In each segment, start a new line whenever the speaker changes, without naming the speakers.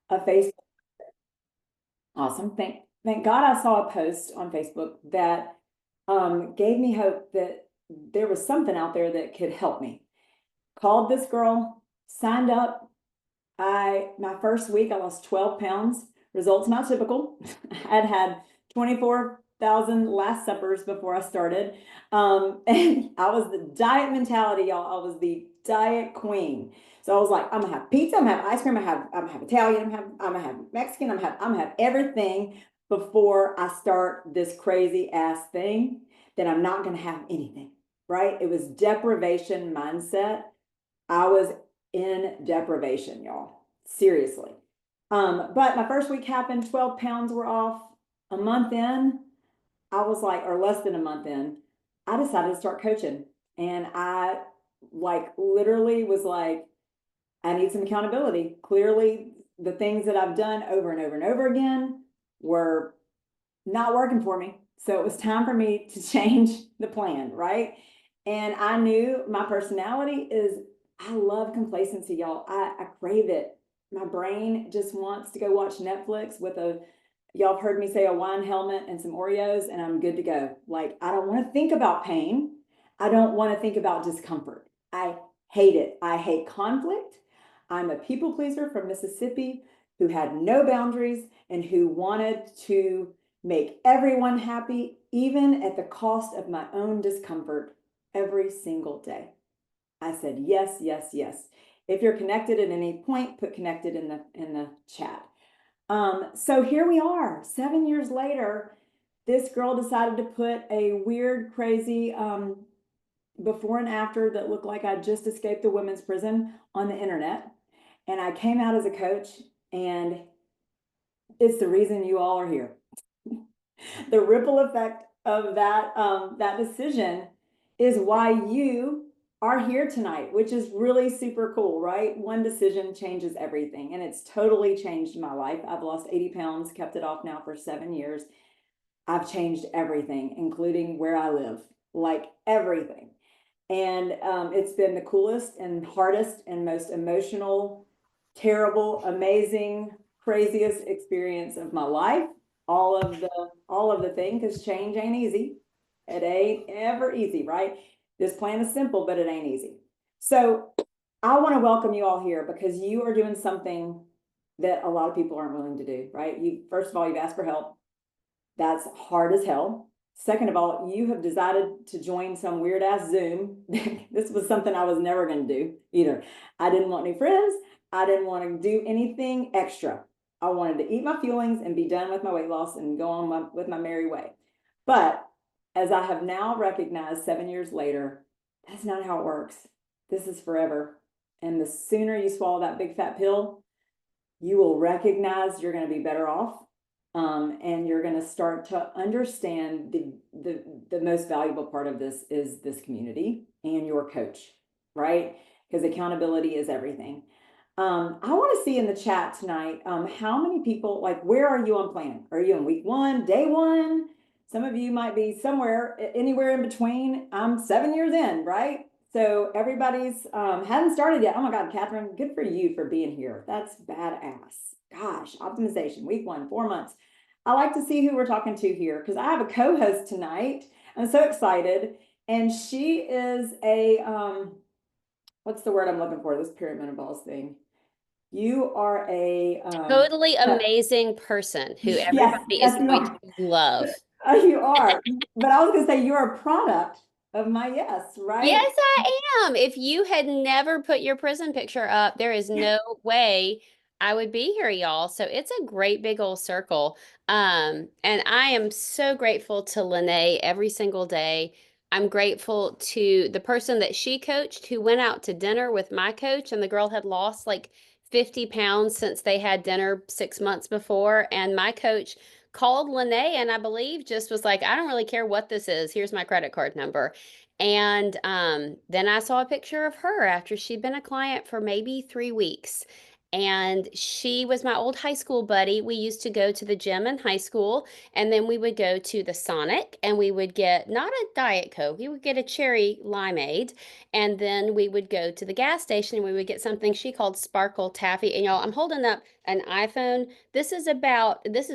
a Facebook. Awesome. Thank God I saw a post on Facebook that gave me hope that there was something out there that could help me. Called this girl, signed up. My first week I lost 12 pounds. Results not typical. I'd had 24,000 Last Suppers before I started. And I was the diet mentality, y'all. I was the diet queen. So I was like, I'm gonna have pizza, I'm gonna have ice cream, I'm gonna have Italian, I'm gonna have Mexican, I'm gonna have everything before I start this crazy ass thing that I'm not gonna have anything, right? It was deprivation mindset. I was in deprivation, y'all. Seriously. But my first week happened, 12 pounds were off. A month in, I was like, or less than a month in, I decided to start coaching. And I like literally was like, I need some accountability. Clearly, the things that I've done over and over and over again were not working for me. So it was time for me to change the plan, right? And I knew my personality is I love complacency, y'all. I crave it. My brain just wants to go watch Netflix with y'all have heard me say a wine helmet and some Oreos, and I'm good to go. Like, I don't want to think about pain. I don't want to think about discomfort. I hate it. I hate conflict. I'm a people pleaser from Mississippi who had no boundaries and who wanted to make everyone happy, even at the cost of my own discomfort every single day. I said, yes, yes, yes. If you're connected at any point, put connected in the chat. So here we are, 7 years later. This girl decided to put a weird, crazy before and after that looked like I just escaped the women's prison on the internet. And I came out as a coach, and it's the reason you all are here. The ripple effect of that decision is why you are here tonight, which is really super cool, right? One decision changes everything, and it's totally changed my life. I've lost 80 pounds, kept it off now for 7 years. I've changed everything, including where I live, like everything. And it's been the coolest and hardest and most emotional, terrible, amazing, craziest experience of my life. All of the thing, because change ain't easy. It ain't ever easy, right? This plan is simple, but it ain't easy. So I want to welcome you all here because you are doing something that a lot of people aren't willing to do, right? You first of all, you've asked for help. That's hard as hell. Second of all, you have decided to join some weird ass Zoom. This was something I was never going to do either. I didn't want new friends. I didn't want to do anything extra. I wanted to eat my feelings and be done with my weight loss and go on with my merry way. But as I have now recognized 7 years later, that's not how it works. This is forever. And the sooner you swallow that big fat pill, you will recognize you're going to be better off, and you're going to start to understand the most valuable part of this is this community and your coach, right? Because accountability is everything. I want to see in the chat tonight how many people, like, where are you on plan? Are you on week one, day one? Some of you might be somewhere, anywhere in between. I'm 7 years in, right? So everybody's hasn't started yet. Oh my God, Catherine, good for you for being here. That's badass. Gosh, optimization, week one, 4 months. I like to see who we're talking to here because I have a co-host tonight. I'm so excited. And she is a what's the word I'm looking for? This perimenopause thing. You are a
Totally amazing person who
yes,
everybody is
yes, you
going
are.
to love.
You are. But I was going to say you're a product of my yes, right?
Yes, I am. If you had never put your prison picture up, there is no way I would be here, y'all. So it's a great big old circle. And I am so grateful to Lenee every single day. I'm grateful to the person that she coached who went out to dinner with my coach, and the girl had lost like 50 pounds since they had dinner 6 months before. And my coach called Lenee and I believe just was like, I don't really care what this is. Here's my credit card number. And then I saw a picture of her after she'd been a client for maybe 3 weeks. And she was my old high school buddy. We used to go to the gym in high school, and then we would go to the Sonic, and we would get not a Diet Coke, we would get a cherry limeade, and then we would go to the gas station and we would get something she called Sparkle Taffy. And y'all, I'm holding up an iPhone. This is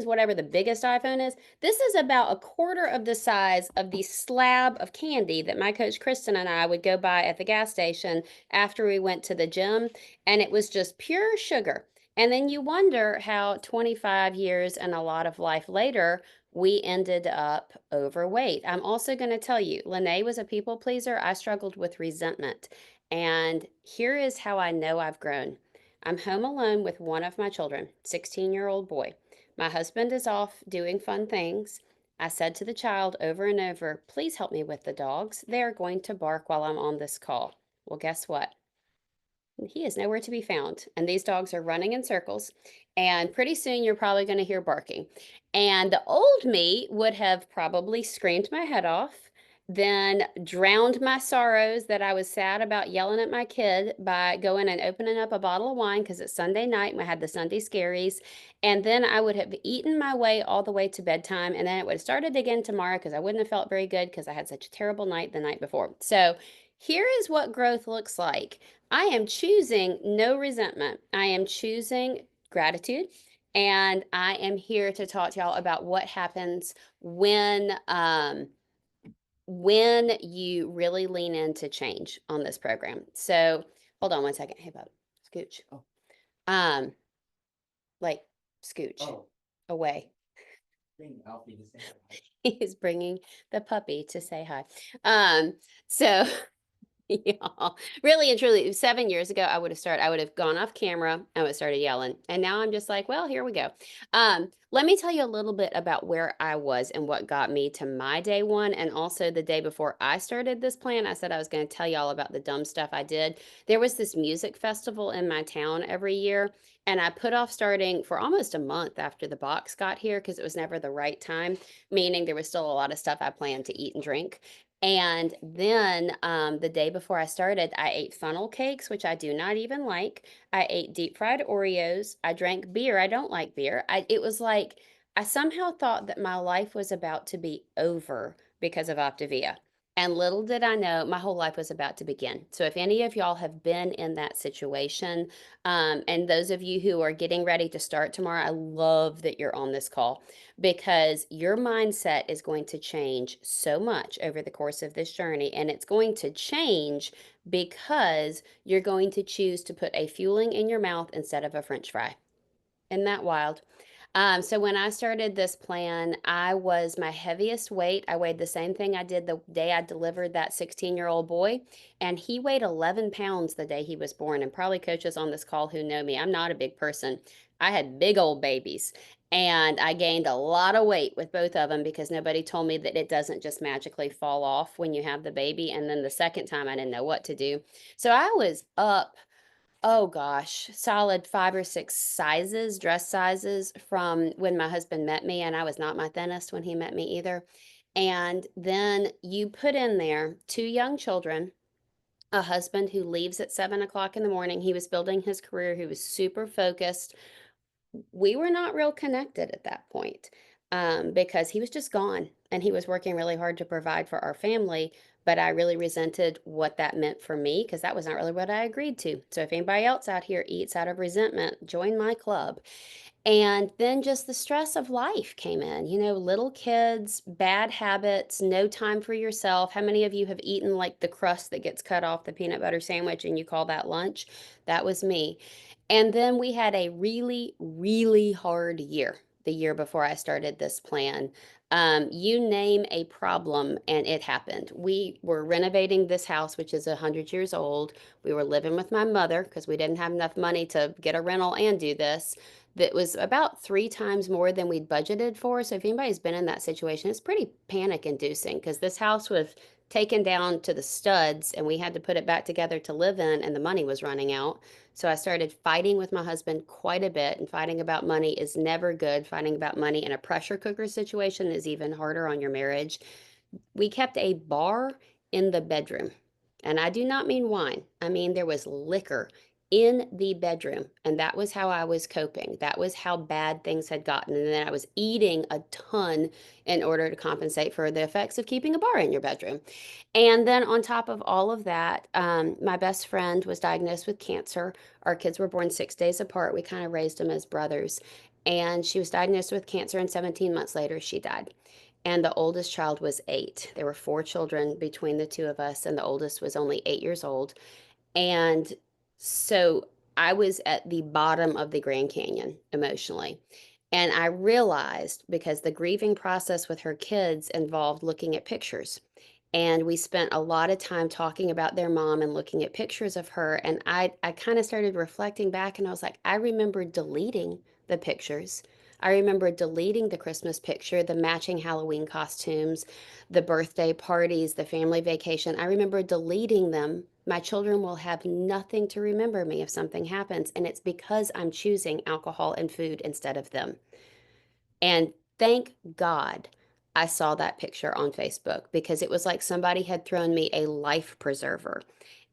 whatever the biggest iPhone is. This is about a quarter of the size of the slab of candy that my coach Kristen and I would go buy at the gas station after we went to the gym, and it was just pure sugar. And then you wonder how 25 years and a lot of life later, we ended up overweight. I'm also going to tell you, Lenee was a people pleaser. I struggled with resentment. And here is how I know I've grown. I'm home alone with one of my children, 16-year-old boy. My husband is off doing fun things. I said to the child over and over, please help me with the dogs. They are going to bark while I'm on this call. Well, guess what? He is nowhere to be found. And these dogs are running in circles. And pretty soon you're probably going to hear barking. And the old me would have probably screamed my head off, then drowned my sorrows that I was sad about yelling at my kid by going and opening up a bottle of wine because it's Sunday night and we had the Sunday scaries. And then I would have eaten my way all the way to bedtime. And then it would have started again tomorrow because I wouldn't have felt very good because I had such a terrible night the night before. So here is what growth looks like. I am choosing no resentment. I am choosing gratitude. And I am here to talk to y'all about what happens when you really lean into change on this program. So hold on one second. Hey, bub, scooch. Oh. Um, like scooch away. Bring Alfie to say hi. He is bringing the puppy to say hi. So yeah, really and truly, 7 years ago, I would have gone off camera and would have started yelling. And now I'm just like, well, here we go. Let me tell you a little bit about where I was and what got me to my day one. And also the day before I started this plan, I said I was going to tell y'all about the dumb stuff I did. There was this music festival in my town every year. And I put off starting for almost a month after the box got here because it was never the right time, meaning there was still a lot of stuff I planned to eat and drink. And then the day before I started, I ate funnel cakes, which I do not even like. I ate deep fried Oreos. I drank beer. I don't like beer. It was like I somehow thought that my life was about to be over because of Optavia. And little did I know, my whole life was about to begin. So if any of y'all have been in that situation, and those of you who are getting ready to start tomorrow, I love that you're on this call because your mindset is going to change so much over the course of this journey. And it's going to change because you're going to choose to put a fueling in your mouth instead of a French fry. Isn't that wild? So when I started this plan, I was my heaviest weight. I weighed the same thing I did the day I delivered that 16-year-old boy, and he weighed 11 pounds the day he was born. And probably coaches on this call who know me, I'm not a big person. I had big old babies, and I gained a lot of weight with both of them because nobody told me that it doesn't just magically fall off when you have the baby. And then the second time, I didn't know what to do. So I was up. Oh gosh, solid 5 or 6 sizes, dress sizes from when my husband met me, and I was not my thinnest when he met me either. And then you put in there 2 young children, a husband who leaves at 7 o'clock in the morning. He was building his career, he was super focused. We were not real connected at that point because he was just gone and he was working really hard to provide for our family. But I really resented what that meant for me because that was not really what I agreed to. So if anybody else out here eats out of resentment, join my club. And then just the stress of life came in, little kids, bad habits, no time for yourself. How many of you have eaten like the crust that gets cut off the peanut butter sandwich and you call that lunch? That was me. And then we had a really, really hard year the year before I started this plan. You name a problem and it happened. We were renovating this house, which is 100 years old. We were living with my mother because we didn't have enough money to get a rental and do this. That was about 3 times more than we'd budgeted for. So if anybody's been in that situation, it's pretty panic inducing because this house was taken down to the studs and we had to put it back together to live in and the money was running out. So I started fighting with my husband quite a bit, and fighting about money is never good. Fighting about money in a pressure cooker situation is even harder on your marriage. We kept a bar in the bedroom, and I do not mean wine. I mean there was liquor in the bedroom. And that was how I was coping. That was how bad things had gotten. And then I was eating a ton in order to compensate for the effects of keeping a bar in your bedroom. And then on top of all of that, my best friend was diagnosed with cancer. Our kids were born 6 days apart. We kind of raised them as brothers. And she was diagnosed with cancer, and 17 months later, she died. And the oldest child was 8. There were 4 children between the two of us, and the oldest was only 8 years old. And so I was at the bottom of the Grand Canyon emotionally. And I realized, because the grieving process with her kids involved looking at pictures. And we spent a lot of time talking about their mom and looking at pictures of her. And I kind of started reflecting back, and I was like, I remember deleting the pictures. I remember deleting the Christmas picture, the matching Halloween costumes, the birthday parties, the family vacation. I remember deleting them. My children will have nothing to remember me if something happens. And it's because I'm choosing alcohol and food instead of them. And thank God I saw that picture on Facebook, because it was like somebody had thrown me a life preserver.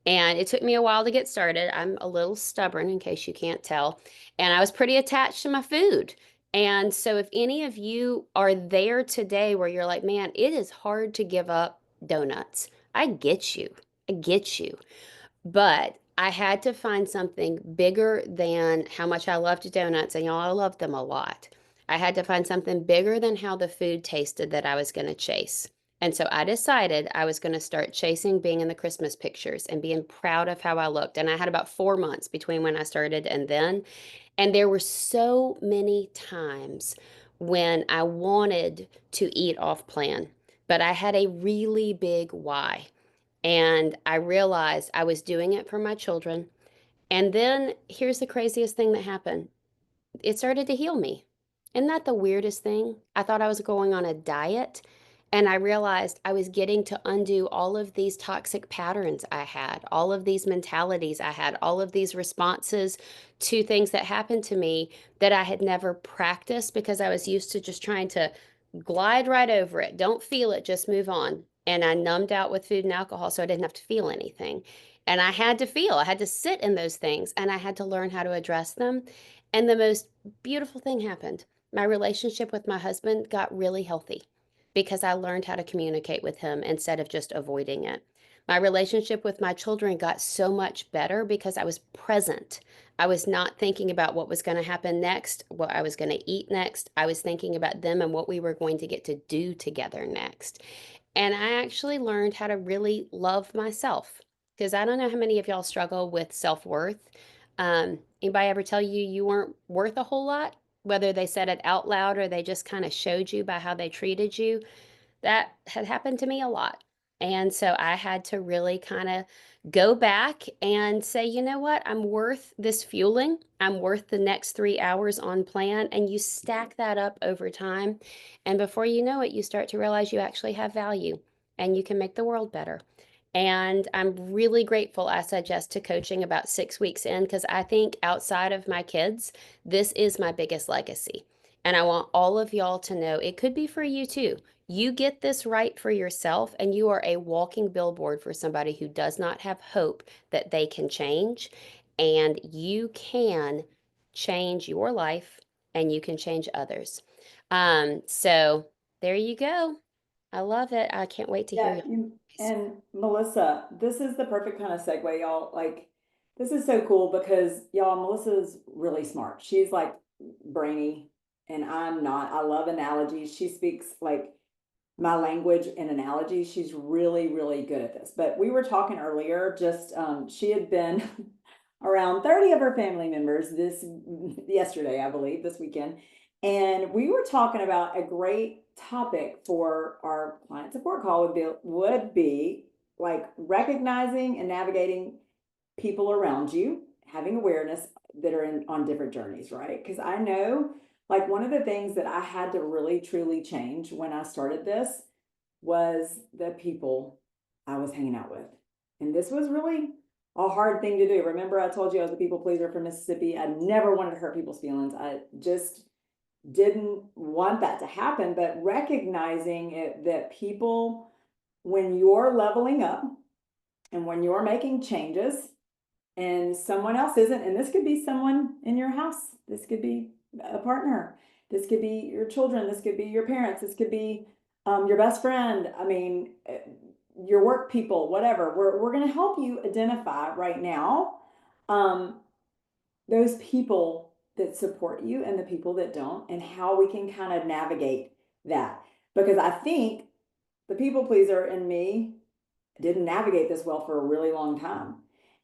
And it took me a while to get started. I'm a little stubborn, in case you can't tell. And I was pretty attached to my food. And so, if any of you are there today where you're like, man, it is hard to give up donuts, I get you. I get you. But I had to find something bigger than how much I loved donuts, and y'all, I loved them a lot. I had to find something bigger than how the food tasted that I was going to chase. And so I decided I was going to start chasing being in the Christmas pictures and being proud of how I looked. And I had about 4 months between when I started and then. And there were so many times when I wanted to eat off plan, but I had a really big why. And I realized I was doing it for my children. And then here's the craziest thing that happened: it started to heal me. Isn't that the weirdest thing? I thought I was going on a diet, and I realized I was getting to undo all of these toxic patterns I had, all of these mentalities I had, all of these responses to things that happened to me that I had never practiced, because I was used to just trying to glide right over it. Don't feel it, just move on. And I numbed out with food and alcohol so I didn't have to feel anything. And I had to feel, I had to sit in those things, and I had to learn how to address them. And the most beautiful thing happened. My relationship with my husband got really healthy because I learned how to communicate with him instead of just avoiding it. My relationship with my children got so much better because I was present. I was not thinking about what was going to happen next, what I was going to eat next. I was thinking about them and what we were going to get to do together next. And I actually learned how to really love myself, because I don't know how many of y'all struggle with self-worth. Anybody ever tell you you weren't worth a whole lot, whether they said it out loud or they just kind of showed you by how they treated you? That had happened to me a lot. And so I had to really kind of go back and say, you know what? I'm worth this fueling. I'm worth the next 3 hours on plan. And you stack that up over time. And before you know it, you start to realize you actually have value and you can make the world better. And I'm really grateful I said yes to coaching about 6 weeks in, because I think outside of my kids, this is my biggest legacy. And I want all of y'all to know it could be for you too. You get this right for yourself, and you are a walking billboard for somebody who does not have hope that they can change. And you can change your life and you can change others. So there you go. I love it. I can't wait to hear
Yeah,
your stories.
and Melissa, this is the perfect kind of segue, y'all. Like, this is so cool because y'all, Melissa's really smart. She's like brainy, and I'm not. I love analogies. She speaks like my language in analogies. She's really, really good at this. But we were talking earlier, just she had been around 30 of her family members this yesterday, I believe, this weekend. And we were talking about a great topic for our client support call would be like recognizing and navigating people around you, having awareness that are on different journeys, right? Because I know, like, one of the things that I had to really truly change when I started this was the people I was hanging out with. And this was really a hard thing to do. Remember, I told you I was a people pleaser from Mississippi. I never wanted to hurt people's feelings. I just didn't want that to happen. But recognizing it, that people, when you're leveling up and when you're making changes, and someone else isn't. And this could be someone in your house. This could be a partner. This could be your children. This could be your parents. This could be your best friend. I mean, your work people, whatever. We're going to help you identify right now um, those people that support you and the people that don't, and how we can kind of navigate that. Because I think the people pleaser in me didn't navigate this well for a really long time.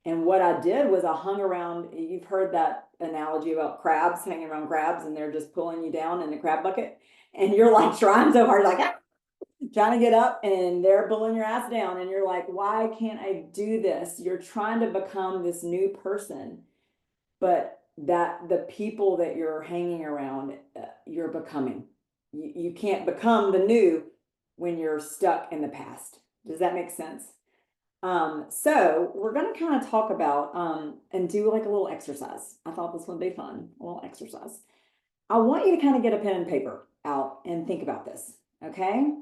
And what I did was I hung around, you've heard that analogy about crabs hanging around crabs and they're just pulling you down in the crab bucket. And you're like trying so hard, like ah, trying to get up and they're pulling your ass down. And you're like, why can't I do this? You're trying to become this new person, but that the people that you're hanging around, you're becoming. You can't become the new when you're stuck in the past. Does that make sense? So we're going to kind of talk about and do like a little exercise. I thought this would be fun, a little exercise. I want you to kind of get a pen and paper out and think about this, okay?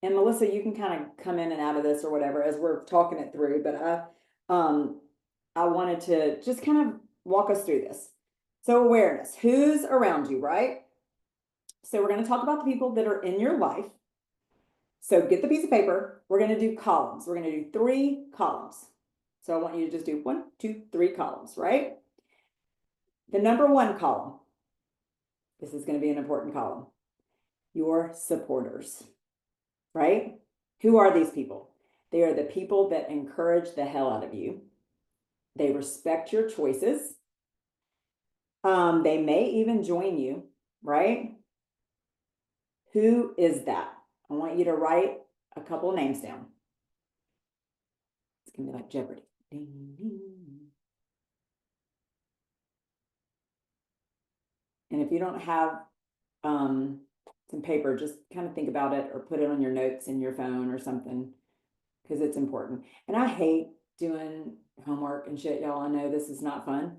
And Melissa, you can kind of come in and out of this or whatever as we're talking it through, but I wanted to just kind of walk us through this. So awareness, who's around you, right? So we're going to talk about the people that are in your life. So get the piece of paper. We're going to do columns. We're going to do 3 columns. So I want you to just do 1, 2, 3 columns, right? The number 1 column, this is going to be an important column, your supporters, right? Who are these people? They are the people that encourage the hell out of you. They respect your choices. They may even join you, right? Who is that? I want you to write a couple of names down. It's going to be like Jeopardy. Ding, ding. And if you don't have some paper, just kind of think about it or put it on your notes in your phone or something, because it's important. And I hate doing homework and shit, y'all. I know this is not fun.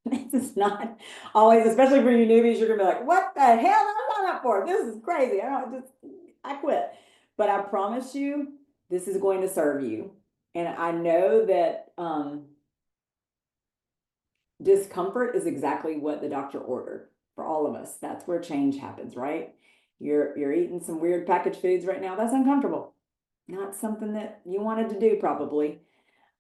This is not always, especially for you newbies, you're gonna be like, what the hell did I sign up for? This is crazy. I quit. But I promise you, this is going to serve you. And I know that discomfort is exactly what the doctor ordered for all of us. That's where change happens, right? You're eating some weird packaged foods right now. That's uncomfortable. Not something that you wanted to do probably.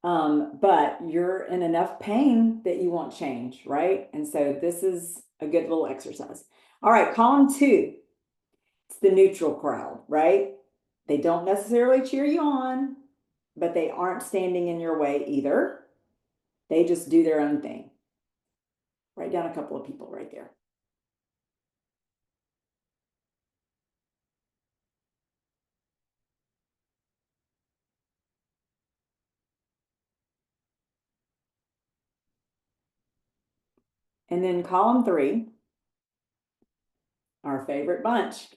But you're in enough pain that you want change, right? And so this is a good little exercise. All right, column 2. It's the neutral crowd, right? They don't necessarily cheer you on, but they aren't standing in your way either. They just do their own thing. Write down a couple of people right there. And then column 3, our favorite bunch,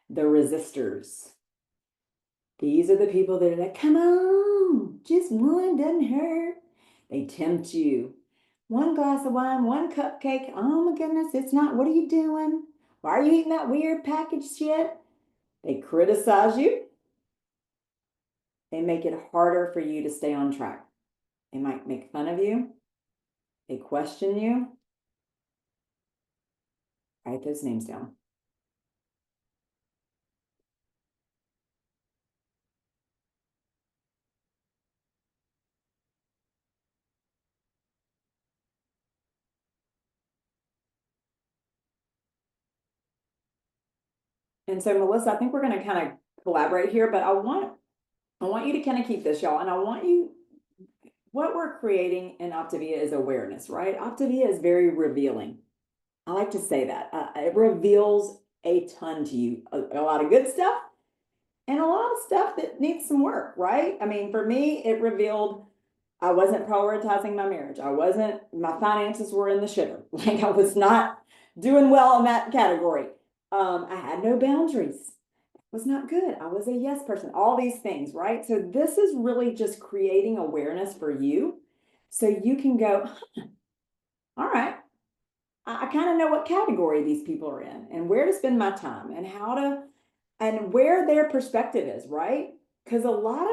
the resistors. These are the people that are like, come on, just one doesn't hurt. They tempt you. 1 glass of wine, 1 cupcake. Oh my goodness, it's not, what are you doing? Why are you eating that weird packaged shit? They criticize you. They make it harder for you to stay on track. They might make fun of you. They question you. Write those names down. And so, Melissa, I think we're going to kind of collaborate here, but I want you to kind of keep this, y'all. And I want you, what we're creating in Optavia is awareness, right? Optavia is very revealing. I like to say that. It reveals a ton to you, a lot of good stuff and a lot of stuff that needs some work, right? I mean, for me, it revealed I wasn't prioritizing my marriage. My finances were in the shitter. Like I was not doing well in that category. I had no boundaries. Was not good. I was a yes person, all these things, right? So this is really just creating awareness for you so you can go, all right, I kind of know what category these people are in and where to spend my time and how to, and where their perspective is, right? Because a lot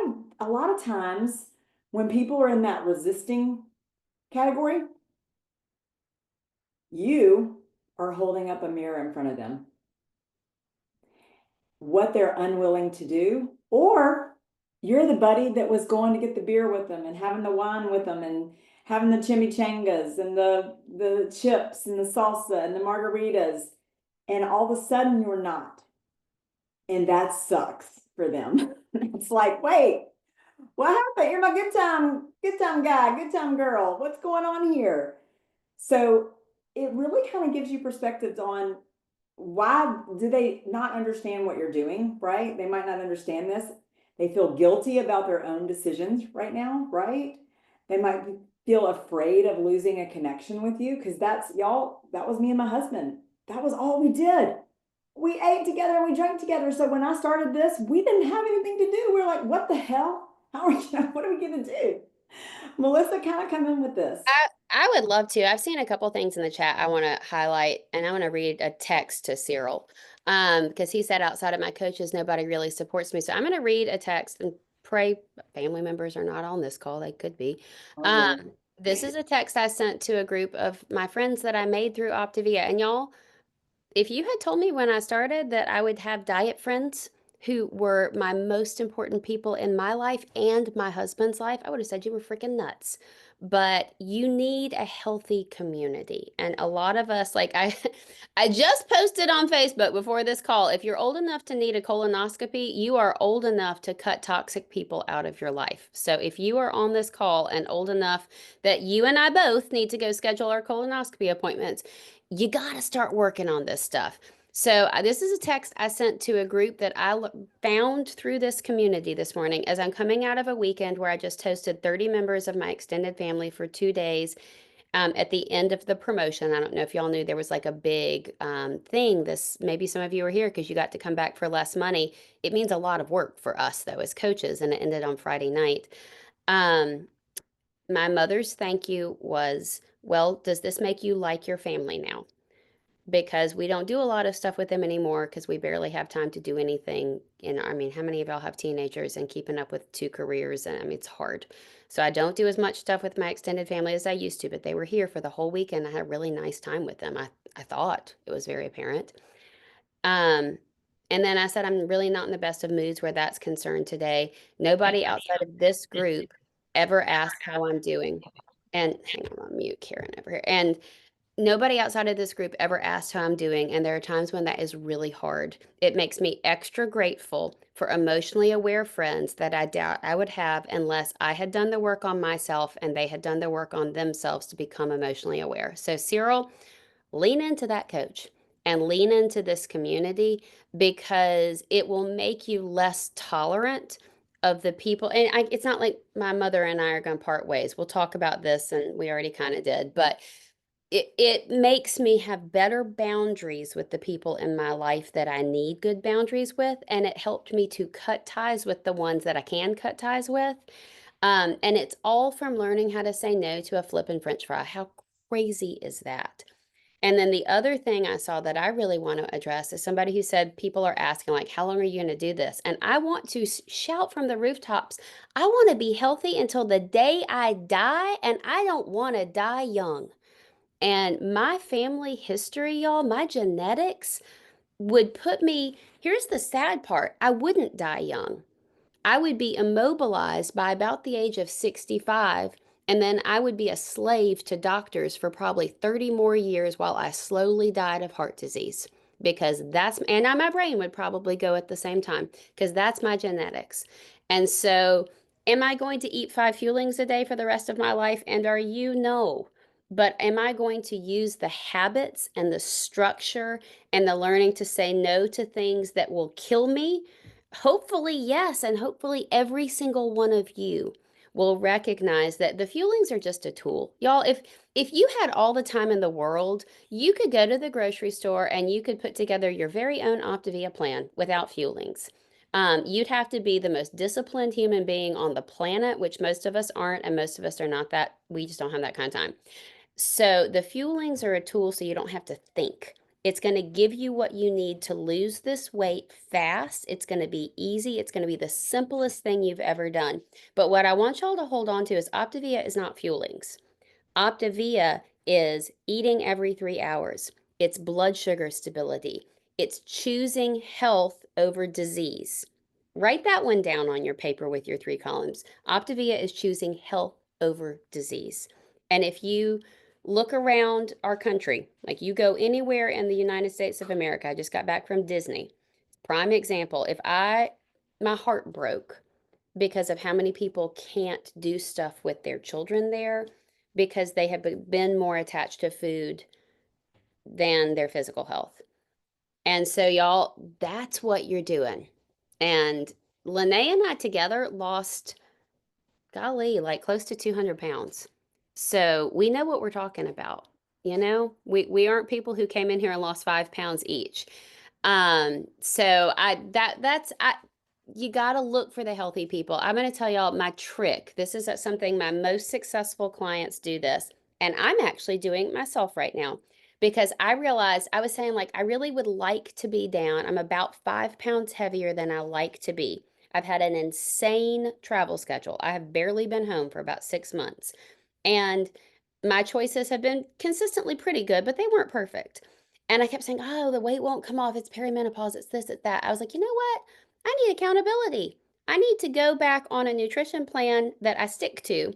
of times when people are in that resisting category, you are holding up a mirror in front of them. What they're unwilling to do, or you're the buddy that was going to get the beer with them and having the wine with them and having the chimichangas and the chips and the salsa and the margaritas, and all of a sudden you're not. And that sucks for them. It's like, wait, what happened? You're my good time guy, good time girl. What's going on here? So it really kind of gives you perspectives on why do they not understand what you're doing, right? They might not understand this. They feel guilty about their own decisions right now, right? They might feel afraid of losing a connection with you because that's y'all, that was me and my husband. That was all we did. We ate together and we drank together. So when I started this, we didn't have anything to do. We were like, what the hell? How are you, what are we gonna do? Melissa kind of come in with this.
I would love to. I've seen a couple things in the chat I want to highlight, and I want to read a text to Cyril. Because he said outside of my coaches, nobody really supports me. So I'm going to read a text and pray family members are not on this call. They could be.
Oh
Um,
boy.
this is a text I sent to a group of my friends that I made through Optavia. And y'all, if you had told me when I started that I would have diet friends who were my most important people in my life and my husband's life, I would have said you were freaking nuts. But you need a healthy community. And a lot of us, like I just posted on Facebook before this call, if you're old enough to need a colonoscopy, you are old enough to cut toxic people out of your life. So if you are on this call and old enough that you and I both need to go schedule our colonoscopy appointments, you got to start working on this stuff. So this is a text I sent to a group that found through this community this morning as I'm coming out of a weekend where I just hosted 30 members of my extended family for 2 days. At the end of the promotion, I don't know if y'all knew there was like a big thing. This maybe some of you were here because you got to come back for less money. It means a lot of work for us though as coaches, and it ended on Friday night. Um, my mother's thank you was, well, does this make you like your family now? Because we don't do a lot of stuff with them anymore because we barely have time to do anything. I mean, how many of y'all have teenagers and keeping up with two careers? And I mean, it's hard. So I don't do as much stuff with my extended family as I used to, but they were here for the whole weekend. I had a really nice time with them. I thought it was very apparent. Um, and then I said, I'm really not in the best of moods where that's concerned today. Nobody outside of this group ever asked how I'm doing. And hang on, I'll mute Karen over here. And nobody outside of this group ever asked how I'm doing, and there are times when that is really hard. It makes me extra grateful for emotionally aware friends that I doubt I would have unless I had done the work on myself and they had done the work on themselves to become emotionally aware. So, Cyril, lean into that coach and lean into this community because it will make you less tolerant of the people. And it's not like my mother and I are going to part ways. We'll talk about this, and we already kind of did, but it makes me have better boundaries with the people in my life that I need good boundaries with, and it helped me to cut ties with the ones that I can cut ties with. And it's all from learning how to say no to a flippin' French fry. How crazy is that? And then the other thing I saw that I really want to address is somebody who said people are asking, like, how long are you going to do this? And I want to shout from the rooftops, I want to be healthy until the day I die, and I don't want to die young. And my family history, y'all, my genetics would put me, here's the sad part, I wouldn't die young. I would be immobilized by about the age of 65, and then I would be a slave to doctors for probably 30 more years while I slowly died of heart disease. Because and my brain would probably go at the same time, because that's my genetics. And so, am I going to eat 5 fuelings a day for the rest of my life? And are you? No. But am I going to use the habits and the structure and the learning to say no to things that will kill me? Hopefully, yes, and hopefully every single one of you will recognize that the fuelings are just a tool. Y'all, if you had all the time in the world, you could go to the grocery store and you could put together your very own Optavia plan without fuelings. You'd have to be the most disciplined human being on the planet, which most of us aren't, and most of us are not that, we just don't have that kind of time. So the fuelings are a tool so you don't have to think. It's going to give you what you need to lose this weight fast. It's going to be easy. It's going to be the simplest thing you've ever done. But what I want y'all to hold on to is Optavia is not fuelings. Optavia is eating every 3 hours. It's blood sugar stability. It's choosing health over disease. Write that one down on your paper with your 3 columns. Optavia is choosing health over disease. And if you look around our country, like you go anywhere in the United States of America, I just got back from Disney. Prime example, my heart broke because of how many people can't do stuff with their children there because they have been more attached to food than their physical health. And so, y'all, that's what you're doing. And Lenee and I together lost, golly, like close to 200 pounds. So we know what we're talking about. We aren't people who came in here and lost 5 pounds each. So you got to look for the healthy people. I'm going to tell y'all my trick. This is something my most successful clients do this, and I'm actually doing it myself right now because I realized I was saying like I really would like to be down. I'm about 5 pounds heavier than I like to be. I've had an insane travel schedule. I have barely been home for about 6 months. And my choices have been consistently pretty good, but they weren't perfect. And I kept saying, oh, the weight won't come off. It's perimenopause. It's this, it's that. I was like, you know what? I need accountability. I need to go back on a nutrition plan that I stick to.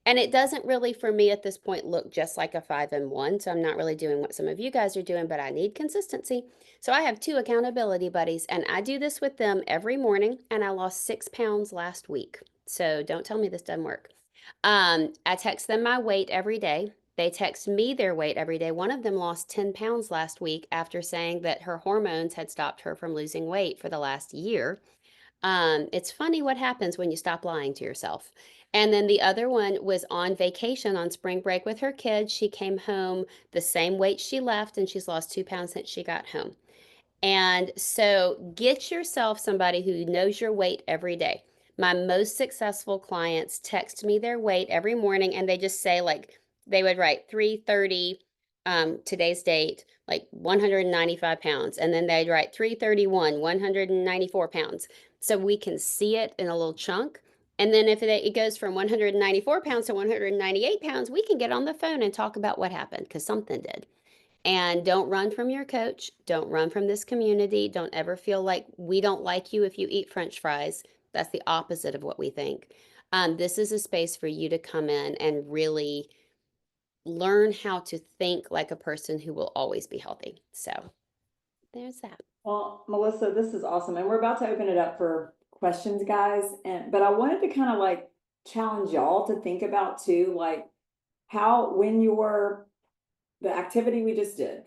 And it doesn't really, for me at this point, look just like a 5-in-1. So I'm not really doing what some of you guys are doing, but I need consistency. So I have 2 accountability buddies, and I do this with them every morning. And I lost 6 pounds last week. So don't tell me this doesn't work. I text them my weight every day. They text me their weight every day. One of them lost 10 pounds last week after saying that her hormones had stopped her from losing weight for the last year. It's funny what happens when you stop lying to yourself. And then the other one was on vacation on spring break with her kids. She came home the same weight she left, and she's lost 2 pounds since she got home. And so get yourself somebody who knows your weight every day. My most successful clients text me their weight every morning, and they just say, like, they would write 330, today's date, like 195 pounds. And then they'd write 331, 194 pounds. So we can see it in a little chunk. And then if it goes from 194 pounds to 198 pounds, we can get on the phone and talk about what happened because something did. And don't run from your coach. Don't run from this community. Don't ever feel like we don't like you if you eat French fries. That's the opposite of what we think. This is a space for you to come in and really learn how to think like a person who will always be healthy. So there's that.
Well, Melissa, this is awesome. And we're about to open it up for questions, guys. But I wanted to kind of like challenge y'all to think about too, like how when the activity we just did,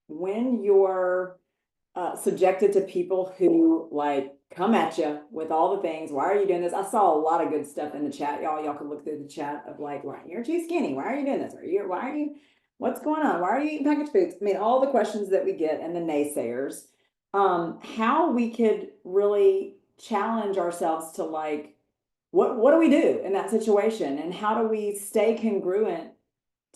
when you're subjected to people who like come at you with all the things. Why are you doing this? I saw a lot of good stuff in the chat, y'all. Y'all can look through the chat of like, why you're too skinny? Why are you doing this? Why are you? What's going on? Why are you eating packaged foods? I mean, all the questions that we get and the naysayers. How we could really challenge ourselves to like, what do we do in that situation, and how do we stay congruent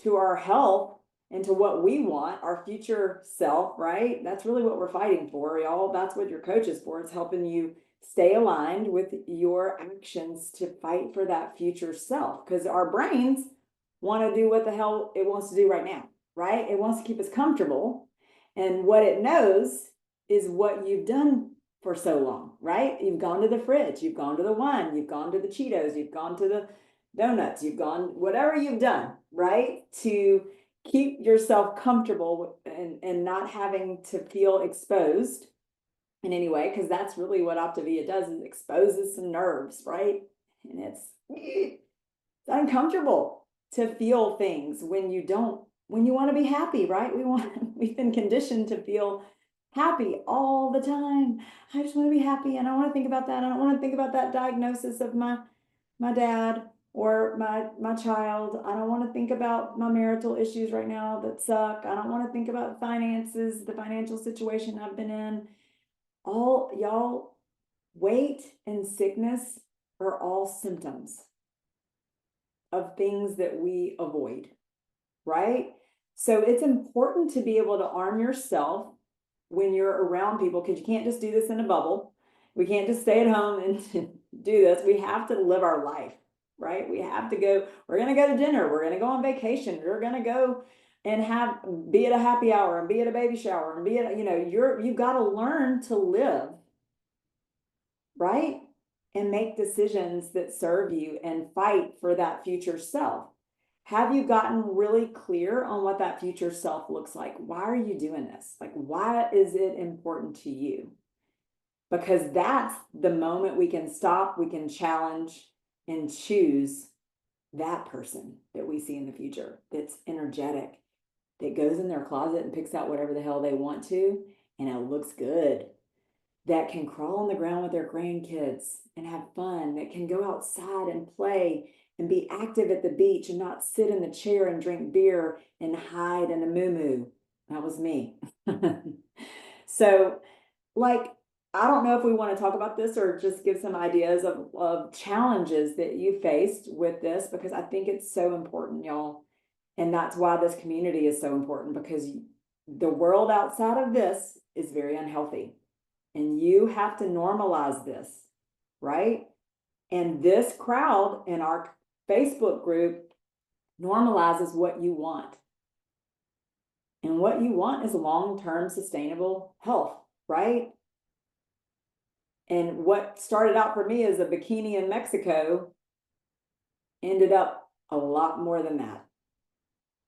to our health and to what we want, our future self, right? That's really what we're fighting for, y'all. That's what your coach is for. It's helping you stay aligned with your actions to fight for that future self. Because our brains want to do what the hell it wants to do right now, right? It wants to keep us comfortable. And what it knows is what you've done for so long, right? You've gone to the fridge, you've gone to the wine, you've gone to the Cheetos, you've gone to the donuts, you've gone, whatever you've done, right? To keep yourself comfortable and not having to feel exposed in any way, because that's really what Optavia does, is exposes some nerves, right? And it's uncomfortable to feel things when you want to be happy, right? We've been conditioned to feel happy all the time. I just want to be happy. I don't want to think about that. I don't want to think about that diagnosis of my dad or my child. I don't want to think about my marital issues right now that suck. I don't want to think about finances, the financial situation I've been in. All y'all, weight and sickness are all symptoms of things that we avoid, right? So it's important to be able to arm yourself when you're around people, because you can't just do this in a bubble. We can't just stay at home and do this. We have to live our life. right? We have to go, we're going to go to dinner, we're going to go on vacation, we're going to go and be at a happy hour and be at a baby shower and be at, you've got to learn to live, right? And make decisions that serve you and fight for that future self. Have you gotten really clear on what that future self looks like? Why are you doing this? Like, why is it important to you? Because that's the moment we can stop, we can challenge and choose that person that we see in the future that's energetic, that goes in their closet and picks out whatever the hell they want to, and it looks good, that can crawl on the ground with their grandkids and have fun, that can go outside and play and be active at the beach and not sit in the chair and drink beer and hide in a moo. That was me. So, like, I don't know if we want to talk about this or just give some ideas of challenges that you faced with this, because I think it's so important, y'all. And that's why this community is so important, because the world outside of this is very unhealthy. And you have to normalize this, right? And this crowd in our Facebook group normalizes what you want. And what you want is long-term sustainable health, right? And what started out for me as a bikini in Mexico ended up a lot more than that.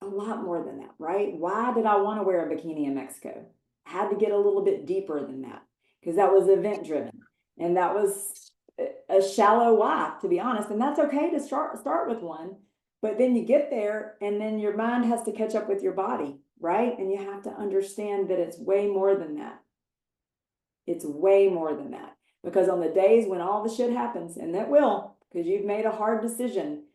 A lot more than that, right? Why did I want to wear a bikini in Mexico? I had to get a little bit deeper than that, because that was event driven. And that was a shallow why, to be honest. And that's okay to start with one. But then you get there and then your mind has to catch up with your body, right? And you have to understand that it's way more than that. It's way more than that. Because on the days when all the shit happens, and that will, because you've made a hard decision,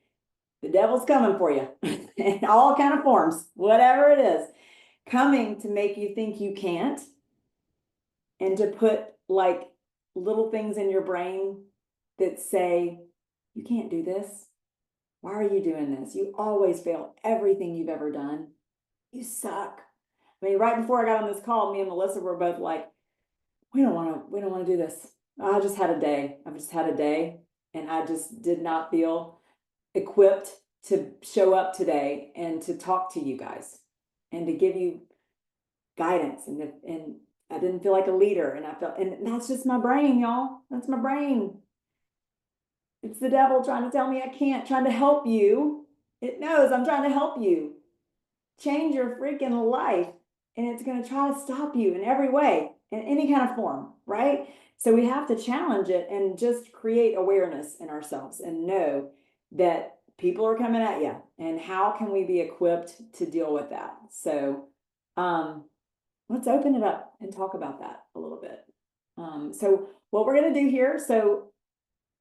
the devil's coming for you in all kind of forms, whatever it is, coming to make you think you can't, and to put like little things in your brain that say, you can't do this. Why are you doing this? You always fail everything you've ever done. You suck. I mean, right before I got on this call, me and Melissa were both like, we don't want to do this. I just had a day. I've just had a day, and I just did not feel equipped to show up today and to talk to you guys and to give you guidance. And I didn't feel like a leader, and I felt, and that's just my brain, y'all. That's my brain. It's the devil trying to tell me I can't, trying to help you. It knows I'm trying to help you change your freaking life, and it's going to try to stop you in every way, in any kind of form, right? So we have to challenge it and just create awareness in ourselves and know that people are coming at you, and how can we be equipped to deal with that? So let's open it up and talk about that a little bit. So what we're going to do here, so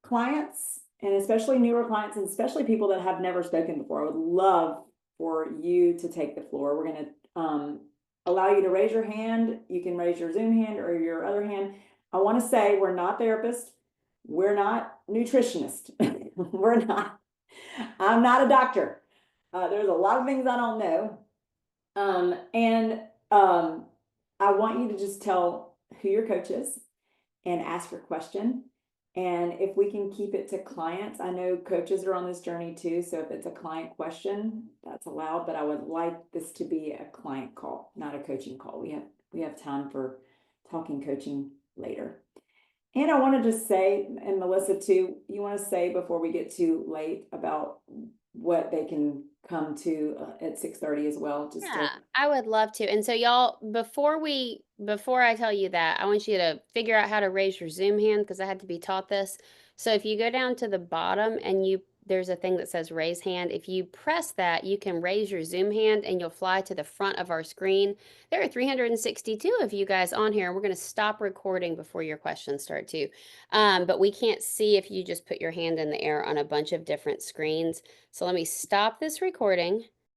clients, and especially newer clients, and especially people that have never spoken before, I would love for you to take the floor. We're going to allow you to raise your hand. You can raise your Zoom hand or your other hand. I want to say we're not therapists. We're not nutritionists. We're not. I'm not a doctor. There's a lot of things I don't know. I want you to just tell who your coach is and ask your question. And if we can keep it to clients, I know coaches are on this journey too. So if it's a client question, that's allowed, but I would like this to be a client call, not a coaching call. We have time for talking coaching later. And I want to just say, and Melissa too, you want to say before we get too late about what they can come to at 6:30 as well, just to.
Yeah, I would love to. And so y'all, before I tell you that, I want you to figure out how to raise your Zoom hand, because I had to be taught this. So if you go down to the bottom and there's a thing that says raise hand. If you press that, you can raise your Zoom hand and you'll fly to the front of our screen. There are 362 of you guys on here. We're going to stop recording before your questions start too. But we can't see if you just put your hand in the air on a bunch of different screens. So let me stop this recording.